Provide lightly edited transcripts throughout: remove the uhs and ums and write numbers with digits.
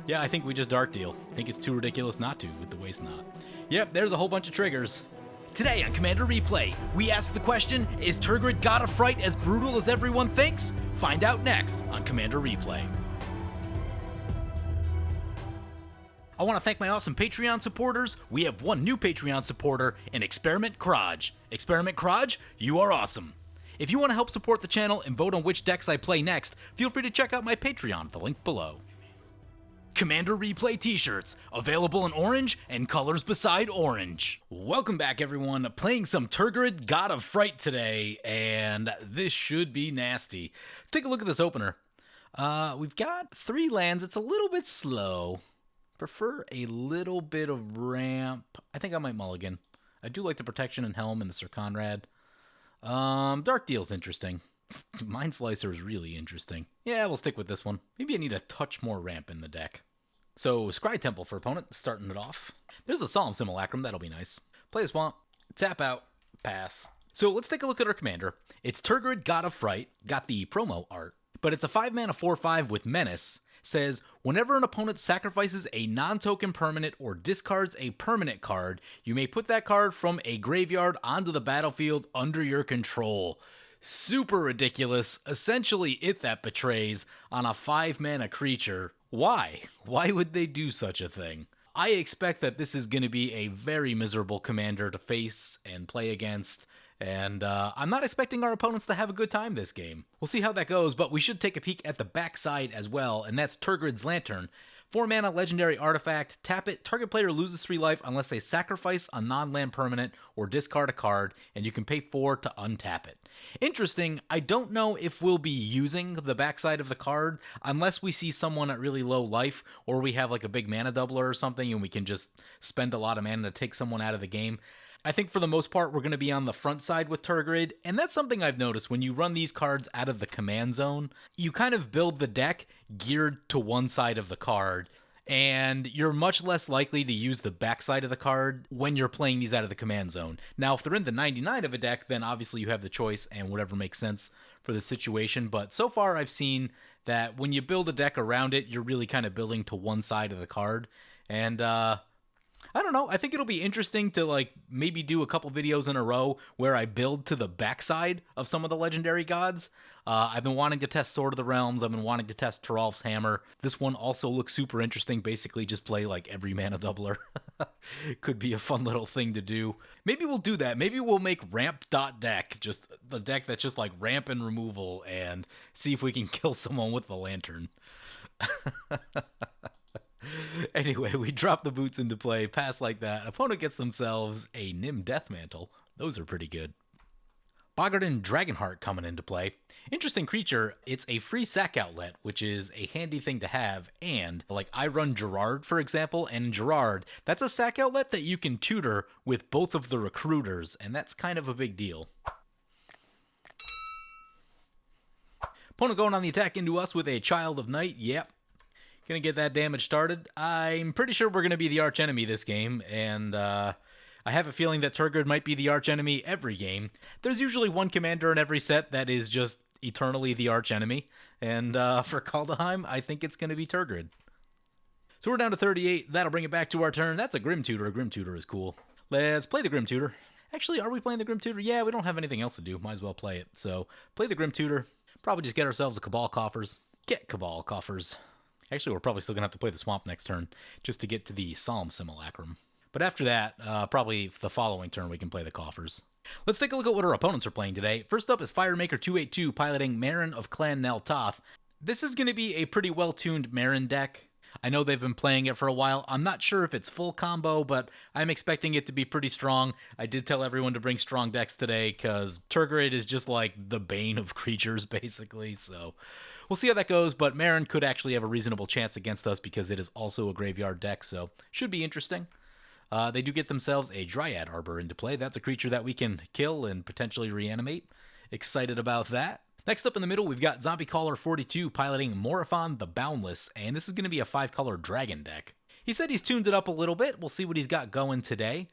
Yeah, I think we just Dark Deal. I think it's too ridiculous not to with the Waste Knot. Yep, there's a whole bunch of triggers. Today on Commander Replay, we ask the question, is Tergrid God of Fright as brutal as everyone thinks? Find out next on Commander Replay. I want to thank my awesome Patreon supporters. We have one new Patreon supporter in Experiment Kraj. Experiment Kraj, you are awesome. If you want to help support the channel and vote on which decks I play next, feel free to check out my Patreon, the link below. Commander Replay t-shirts, available in orange and colors beside orange. Welcome back everyone, playing some Tergrid God of Fright today, and this should be nasty. Let's take a look at this opener. We've got 3 lands, it's a little bit slow. Prefer a little bit of ramp. I think I might mulligan. I do like the Protection and Helm and the Syr Konrad. Dark Deal's interesting. Mind Slicer is really interesting. Yeah, we'll stick with this one. Maybe I need a touch more ramp in the deck. So, Scry Temple for opponent, starting it off. There's a Solemn Simulacrum, that'll be nice. Play a Swamp, tap out, pass. So let's take a look at our commander. It's Tergrid God of Fright, got the promo art, but it's a 5-mana 4/5 with Menace. Says, whenever an opponent sacrifices a non-token permanent or discards a permanent card, you may put that card from a graveyard onto the battlefield under your control. Super ridiculous. Essentially it that betrays on a 5-mana creature. Why? Why would they do such a thing? I expect that this is going to be a very miserable commander to face and play against. And I'm not expecting our opponents to have a good time this game. We'll see how that goes, but we should take a peek at the backside as well, and that's Tergrid's Lantern. 4-mana legendary artifact, tap it, target player loses 3 life unless they sacrifice a non-land permanent or discard a card, and you can pay 4 to untap it. Interesting, I don't know if we'll be using the backside of the card unless we see someone at really low life, or we have like a big mana doubler or something and we can just spend a lot of mana to take someone out of the game. I think for the most part, we're going to be on the front side with Tergrid, and that's something I've noticed. When you run these cards out of the command zone, you kind of build the deck geared to one side of the card, and you're much less likely to use the backside of the card when you're playing these out of the command zone. Now, if they're in the 99 of a deck, then obviously you have the choice and whatever makes sense for the situation, but so far I've seen that when you build a deck around it, you're really kind of building to one side of the card, and I don't know. I think it'll be interesting to like maybe do a couple videos in a row where I build to the backside of some of the legendary gods. I've been wanting to test Sword of the Realms. I've been wanting to test Teralf's Hammer. This one also looks super interesting. Basically, just play like every mana doubler. Could be a fun little thing to do. Maybe we'll do that. Maybe we'll make ramp.deck, just the deck that's just like ramp and removal, and see if we can kill someone with the lantern. Anyway, we drop the boots into play, pass like that. Opponent gets themselves a Nim Deathmantle. Those are pretty good. Bogardan Dragonheart coming into play. Interesting creature. It's a free sack outlet, which is a handy thing to have. And, like, I run Gerard, for example, and in Gerard, that's a sack outlet that you can tutor with both of the recruiters, and that's kind of a big deal. Opponent going on the attack into us with a Child of Night. Yep. Gonna get that damage started. I'm pretty sure we're gonna be the archenemy this game, and I have a feeling that Tergrid might be the archenemy every game. There's usually one commander in every set that is just eternally the archenemy, and for Kaldheim, I think it's gonna be Tergrid. So we're down to 38. That'll bring it back to our turn. That's a Grim Tutor. A Grim Tutor is cool. Let's play the Grim Tutor. Actually, are we playing the Grim Tutor? Yeah, we don't have anything else to do. Might as well play it. So play the Grim Tutor. Probably just get ourselves a Cabal Coffers. Get Cabal Coffers. Actually, we're probably still going to have to play the Swamp next turn just to get to the Solemn Simulacrum. But after that, probably the following turn, we can play the Coffers. Let's take a look at what our opponents are playing today. First up is Firemaker 282 piloting Meren of Clan Nel Toth. This is going to be a pretty well-tuned Meren deck. I know they've been playing it for a while. I'm not sure if it's full combo, but I'm expecting it to be pretty strong. I did tell everyone to bring strong decks today because Tergrid is just like the bane of creatures, basically, so we'll see how that goes, but Meren could actually have a reasonable chance against us because it is also a graveyard deck, so should be interesting. They do get themselves a Dryad Arbor into play. That's a creature that we can kill and potentially reanimate. Excited about that. Next up in the middle, we've got Zombie Caller 42 piloting Morophon the Boundless, and this is going to be a 5-color dragon deck. He said he's tuned it up a little bit. We'll see what he's got going today.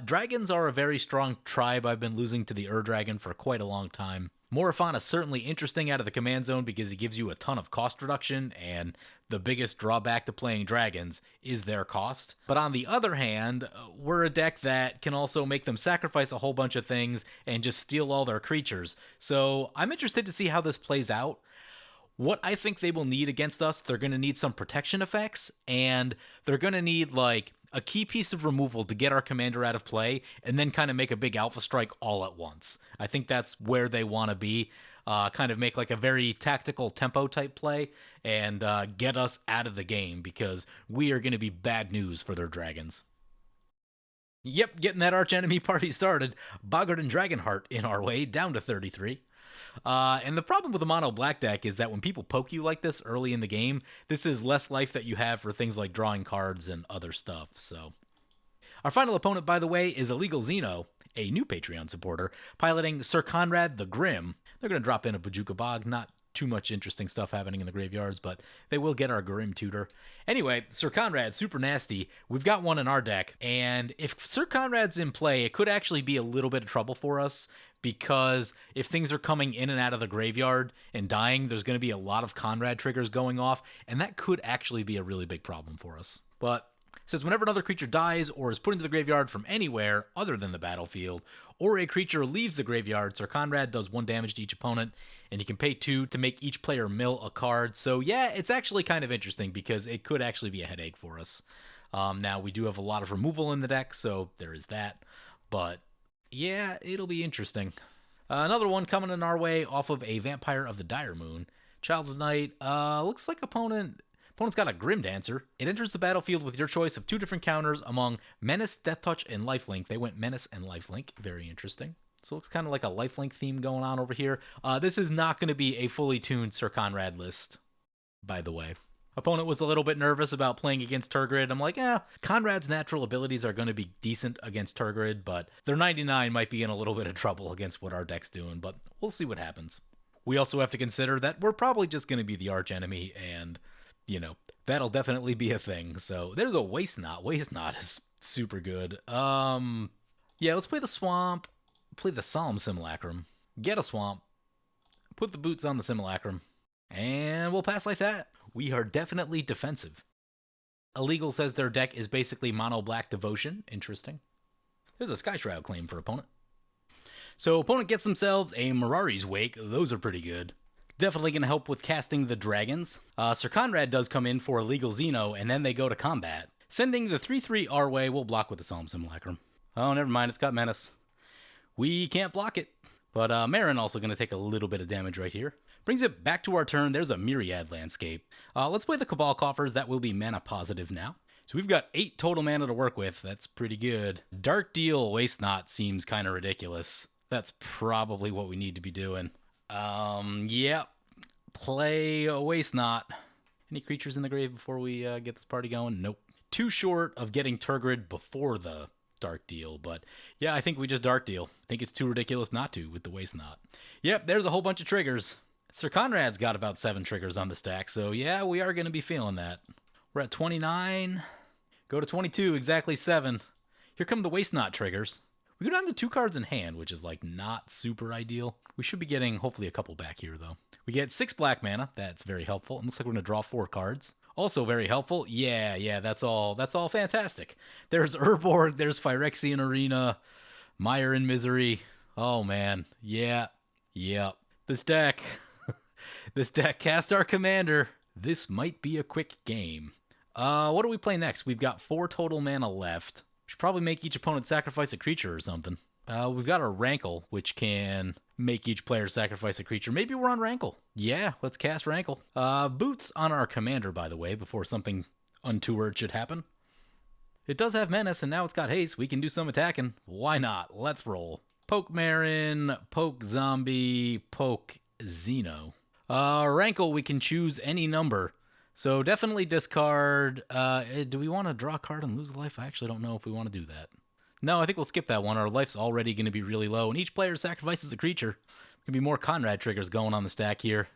Dragons are a very strong tribe. I've been losing to the Dragon for quite a long time. Morophon is certainly interesting out of the command zone because he gives you a ton of cost reduction, and the biggest drawback to playing dragons is their cost. But on the other hand, we're a deck that can also make them sacrifice a whole bunch of things and just steal all their creatures. So I'm interested to see how this plays out. What I think they will need against us, they're going to need some protection effects, and they're going to need, like, a key piece of removal to get our commander out of play, and then kind of make a big alpha strike all at once. I think that's where they want to be. Kind of make like a very tactical tempo type play, and get us out of the game, because we are going to be bad news for their dragons. Yep, getting that archenemy party started. Boggart and Dragonheart in our way, down to 33. And the problem with the mono black deck is that when people poke you like this early in the game, this is less life that you have for things like drawing cards and other stuff. So, our final opponent, by the way, is Illegal Xeno, a new Patreon supporter, piloting Syr Konrad the Grim. They're going to drop in a Bojuka Bog. Not too much interesting stuff happening in the graveyards, but they will get our Grim tutor. Anyway, Syr Konrad, super nasty. We've got one in our deck, and if Syr Konrad's in play, it could actually be a little bit of trouble for us, because if things are coming in and out of the graveyard and dying, there's going to be a lot of Konrad triggers going off, and that could actually be a really big problem for us. But it says whenever another creature dies or is put into the graveyard from anywhere other than the battlefield, or a creature leaves the graveyard, Syr Konrad does 1 damage to each opponent, and you can pay 2 to make each player mill a card. So yeah, it's actually kind of interesting because it could actually be a headache for us. Now, we do have a lot of removal in the deck, so there is that. But yeah, it'll be interesting. Another one coming in our way off of a Vampire of the Dire Moon. Child of Night. Looks like opponent's got a Grim Dancer. It enters the battlefield with your choice of 2 different counters among Menace, Death Touch, and Lifelink. They went Menace and Lifelink. Very interesting. So it looks kind of like a Lifelink theme going on over here. This is not going to be a fully tuned Syr Konrad list, by the way. Opponent was a little bit nervous about playing against Tergrid. I'm like, Konrad's natural abilities are going to be decent against Tergrid, but their 99 might be in a little bit of trouble against what our deck's doing, but we'll see what happens. We also have to consider that we're probably just going to be the archenemy, and, you know, that'll definitely be a thing. So there's a Waste Knot. Waste Knot is super good. Yeah, let's play the Swamp, play the Solemn Simulacrum, get a Swamp, put the boots on the Simulacrum, and we'll pass like that. We are definitely defensive. Illegal says their deck is basically mono black Devotion. Interesting. There's a Sky Shroud claim for opponent. So opponent gets themselves a Mirari's Wake. Those are pretty good. Definitely going to help with casting the dragons. Syr Konrad does come in for Illegal Xeno, and then they go to combat. Sending the 3/3 our way, we'll block with the Solemn Simulacrum. Oh, never mind, it's got Menace. We can't block it. But Meren also going to take a little bit of damage right here. Brings it back to our turn. There's a Myriad Landscape. Let's play the Cabal Coffers. That will be mana positive now. So we've got 8 total mana to work with. That's pretty good. Dark Deal Waste Knot seems kind of ridiculous. That's probably what we need to be doing. Yeah. Play a Waste Knot. Any creatures in the grave before we get this party going? Nope. Too short of getting Tergrid before the Dark Deal, but yeah, I think we just Dark Deal. I think it's too ridiculous not to with the Waste Knot. Yep, there's a whole bunch of triggers. Syr Konrad's got about 7 triggers on the stack, so yeah, we are going to be feeling that. We're at 29. Go to 22, exactly 7. Here come the Waste Knot triggers. We go down to 2 cards in hand, which is like not super ideal. We should be getting hopefully a couple back here though. We get 6 black mana. That's very helpful. It looks like we're going to draw 4 cards. Also very helpful. Yeah, that's all fantastic. There's Urborg, there's Phyrexian Arena, Mire in Misery. Oh man. Yeah. This deck cast our commander. This might be a quick game. What do we play next? We've got 4 total mana left. We should probably make each opponent sacrifice a creature or something. We've got a Rankle, which can make each player sacrifice a creature. Maybe we're on Rankle. Yeah, let's cast Rankle. Boots on our commander, by the way, before something untoward should happen. It does have Menace, and now it's got Haste. We can do some attacking. Why not? Let's roll. Poke Meren, poke Zombie, poke Xeno. Rankle, we can choose any number. So definitely discard. Do we want to draw a card and lose a life? I actually don't know if we want to do that. No, I think we'll skip that one. Our life's already going to be really low, and each player sacrifices a creature. Going to be more Konrad triggers going on the stack here.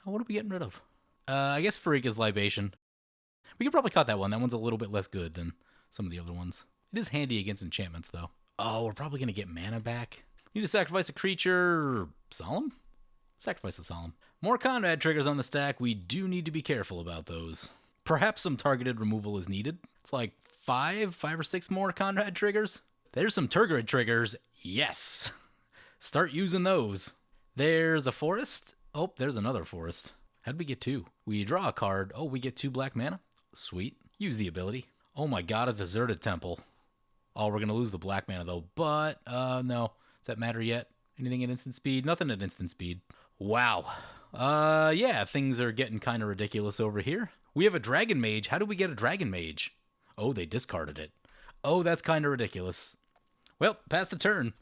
Oh, what are we getting rid of? I guess Farika's Libation. We could probably cut that one. That one's a little bit less good than some of the other ones. It is handy against enchantments, though. Oh, we're probably going to get mana back. Need to sacrifice a creature. Solemn? Sacrifice a Solemn. More Konrad triggers on the stack. We do need to be careful about those. Perhaps some targeted removal is needed. It's like five or six more Konrad triggers. There's some Tergrid triggers. Yes. Start using those. There's a forest. Oh, there's another forest. How'd we get two? We draw a card. Oh, we get 2 black mana. Sweet. Use the ability. Oh my god, a deserted temple. Oh, we're going to lose the black mana though. But, no. Does that matter yet? Anything at instant speed? Nothing at instant speed. Wow. Yeah, things are getting kind of ridiculous over here. We have a dragon mage. How do we get a dragon mage? Oh, they discarded it. Oh, that's kind of ridiculous. Well, pass the turn.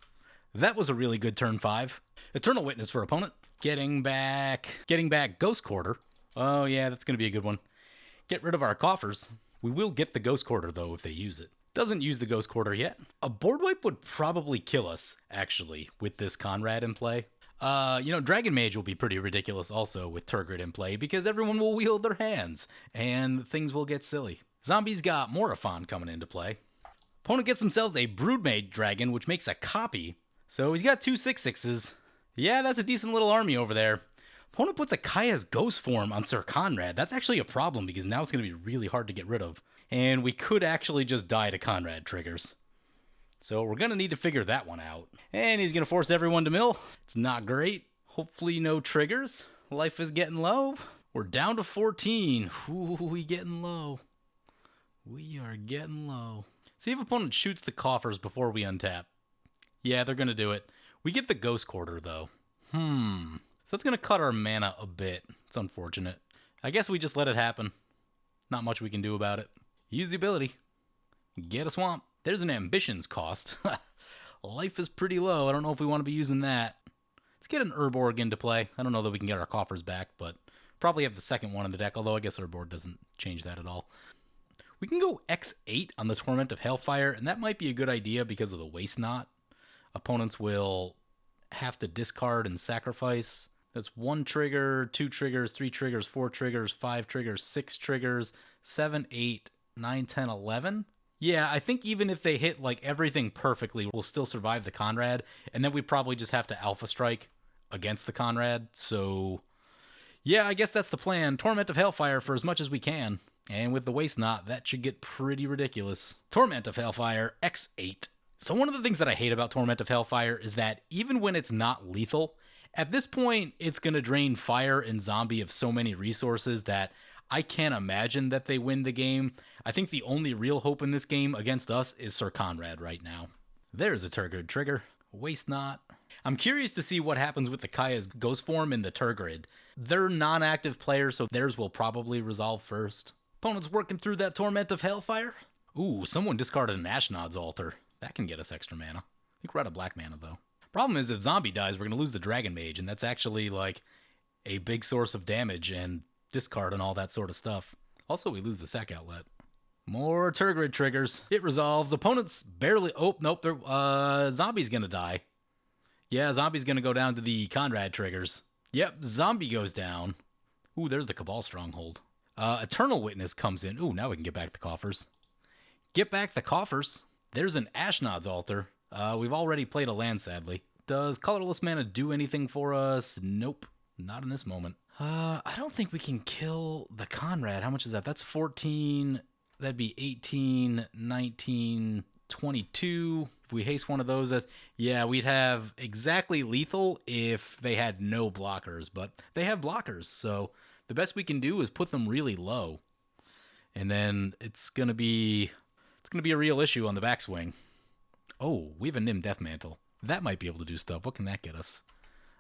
That was a really good turn 5. Eternal Witness for opponent. Getting back Ghost Quarter. Oh yeah, that's going to be a good one. Get rid of our coffers. We will get the Ghost Quarter though if they use it. Doesn't use the Ghost Quarter yet. A board wipe would probably kill us, actually, with this Konrad in play. Dragon Mage will be pretty ridiculous also with Tergrid in play because everyone will wield their hands and things will get silly. Zombies got Morophon coming into play. Opponent gets themselves a Broodmage Dragon, which makes a copy. So he's got 2 6/6s. Yeah, that's a decent little army over there. Opponent puts a Kaya's Ghost form on Syr Konrad. That's actually a problem because now it's going to be really hard to get rid of. And we could actually just die to Konrad triggers. So we're going to need to figure that one out. And he's going to force everyone to mill. It's not great. Hopefully no triggers. Life is getting low. We're down to 14. Ooh, we getting low. We are getting low. See if opponent shoots the coffers before we untap. Yeah, they're going to do it. We get the Ghost Quarter, though. So that's going to cut our mana a bit. It's unfortunate. I guess we just let it happen. Not much we can do about it. Use the ability. Get a swamp. There's an ambitions cost. Life is pretty low. I don't know if we want to be using that. Let's get an Urborg into play. I don't know that we can get our coffers back, but probably have the second one in the deck, although I guess Urborg doesn't change that at all. We can go X8 on the Torment of Hellfire, and that might be a good idea because of the Waste Knot. Opponents will have to discard and sacrifice. That's 1 trigger, 2 triggers, 3 triggers, 4 triggers, 5 triggers, 6 triggers, 7, 8, 9, 10, 11. Yeah, I think even if they hit like everything perfectly, we'll still survive the Konrad, and then we probably just have to Alpha Strike against the Konrad. So, yeah, I guess that's the plan. Torment of Hellfire for as much as we can. And with the Waste Knot, that should get pretty ridiculous. Torment of Hellfire, X8. So one of the things that I hate about Torment of Hellfire is that even when it's not lethal, at this point, it's going to drain fire and zombie of so many resources that I can't imagine that they win the game. I think the only real hope in this game against us is Syr Konrad right now. There's a Tergrid trigger. Waste Knot. I'm curious to see what happens with the Kaya's Ghost form in the Tergrid. They're non-active players, so theirs will probably resolve first. Opponent's working through that Torment of Hellfire. Ooh, someone discarded an Ashnod's Altar. That can get us extra mana. I think we're out of black mana, though. Problem is, if Zombie dies, we're going to lose the Dragon Mage, and that's actually, like, a big source of damage and discard and all that sort of stuff. Also, we lose the Sack Outlet. More Tergrid triggers. It resolves. Opponents barely... Oh, nope. Zombie's going to die. Yeah, Zombie's going to go down to the Konrad triggers. Yep, Zombie goes down. Ooh, there's the Cabal Stronghold. Eternal Witness comes in. Ooh, now we can get back the coffers. Get back the coffers. There's an Ashnod's Altar. We've already played a land, sadly. Does colorless mana do anything for us? Nope. Not in this moment. I don't think we can kill the Konrad. How much is that? That's 14. That'd be 18, 19, 22. If we haste one of those, yeah, we'd have exactly lethal if they had no blockers. But they have blockers, so the best we can do is put them really low. And then it's gonna be a real issue on the backswing. Oh, we have a Nim Deathmantle. That might be able to do stuff. What can that get us?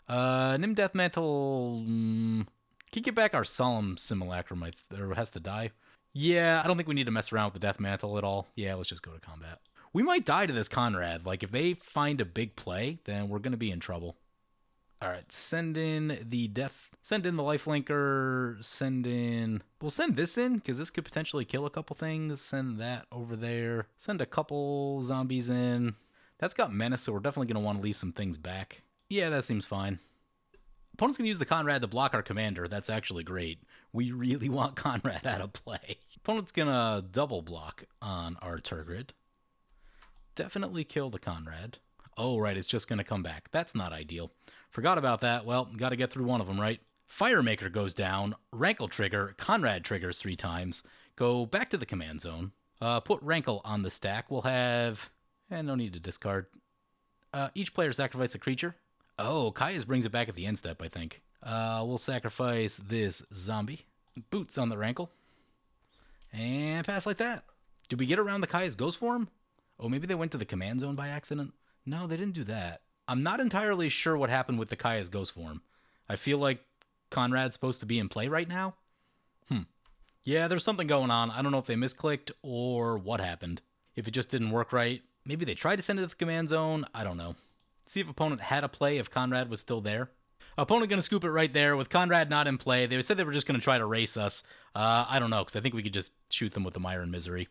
Nim Deathmantle can get back our Solemn Simulacrum, or has to die. Yeah, I don't think we need to mess around with the Deathmantle at all. Yeah, let's just go to combat. We might die to this Konrad. Like, if they find a big play, then we're going to be in trouble. Alright, send in the lifelinker, we'll send this in, because this could potentially kill a couple things. Send that over there. Send a couple zombies in. That's got menace, so we're definitely going to want to leave some things back. Yeah, that seems fine. Opponent's going to use the Konrad to block our commander. That's actually great. We really want Konrad out of play. Opponent's going to double block on our Tergrid. Definitely kill the Konrad. Oh, right, it's just going to come back. That's not ideal. Forgot about that. Well, got to get through one of them, right? Firemaker goes down. Rankle trigger. Konrad triggers 3 times. Go back to the command zone. Put Rankle on the stack. We'll have... no need to discard. Each player sacrifice a creature. Oh, Kaya's brings it back at the end step, I think. We'll sacrifice this zombie. Boots on the Rankle. And pass like that. Did we get around the Kaya's ghost form? Oh, maybe they went to the command zone by accident? No, they didn't do that. I'm not entirely sure what happened with the Kaya's ghost form. I feel like Konrad's supposed to be in play right now. Yeah, there's something going on. I don't know if they misclicked or what happened. If it just didn't work right. Maybe they tried to send it to the command zone. I don't know. See if opponent had a play if Konrad was still there. Opponent going to scoop it right there with Konrad not in play. They said they were just going to try to race us. I don't know, because I think we could just shoot them with the Meren Misery.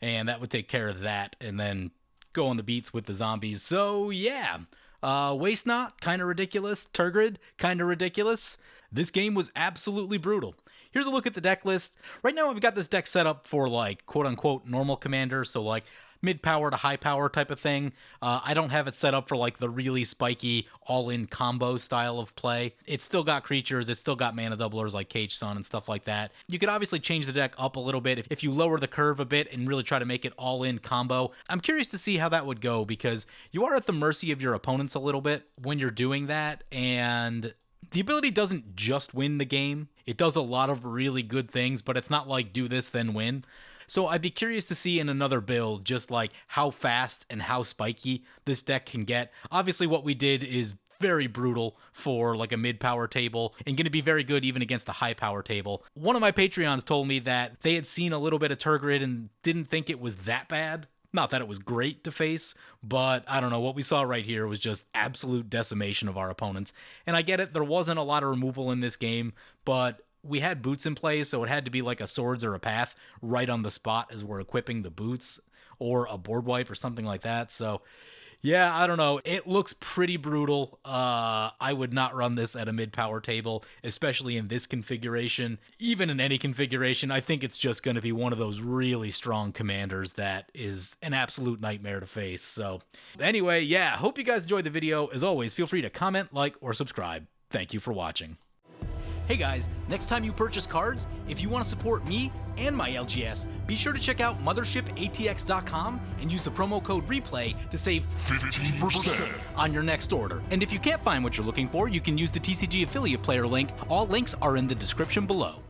And that would take care of that, and then go on the beats with the zombies. So, yeah. Waste Not, kind of ridiculous. Tergrid, kind of ridiculous. This game was absolutely brutal. Here's a look at the deck list. Right now, I've got this deck set up for, like, quote-unquote normal commander, so, like, mid-power to high-power type of thing. I don't have it set up for, like, the really spiky, all-in combo style of play. It's still got creatures, it's still got mana doublers like Cage Sun and stuff like that. You could obviously change the deck up a little bit if you lower the curve a bit and really try to make it all-in combo. I'm curious to see how that would go, because you are at the mercy of your opponents a little bit when you're doing that, and... the ability doesn't just win the game. It does a lot of really good things, but it's not like do this, then win. So I'd be curious to see in another build just like how fast and how spiky this deck can get. Obviously what we did is very brutal for like a mid-power table and going to be very good even against a high-power table. One of my Patreons told me that they had seen a little bit of Tergrid and didn't think it was that bad. Not that it was great to face, but I don't know, what we saw right here was just absolute decimation of our opponents. And I get it, there wasn't a lot of removal in this game, but we had boots in play, so it had to be like a swords or a path right on the spot as we're equipping the boots, or a board wipe or something like that. So yeah, I don't know. It looks pretty brutal. I would not run this at a mid-power table, especially in this configuration. Even in any configuration, I think it's just going to be one of those really strong commanders that is an absolute nightmare to face. So anyway, yeah, hope you guys enjoyed the video. As always, feel free to comment, like, or subscribe. Thank you for watching. Hey guys, next time you purchase cards, if you want to support me and my LGS, be sure to check out mothershipaTX.com and use the promo code REPLAY to save 15% on your next order. And if you can't find what you're looking for, you can use the TCG affiliate player link. All links are in the description below.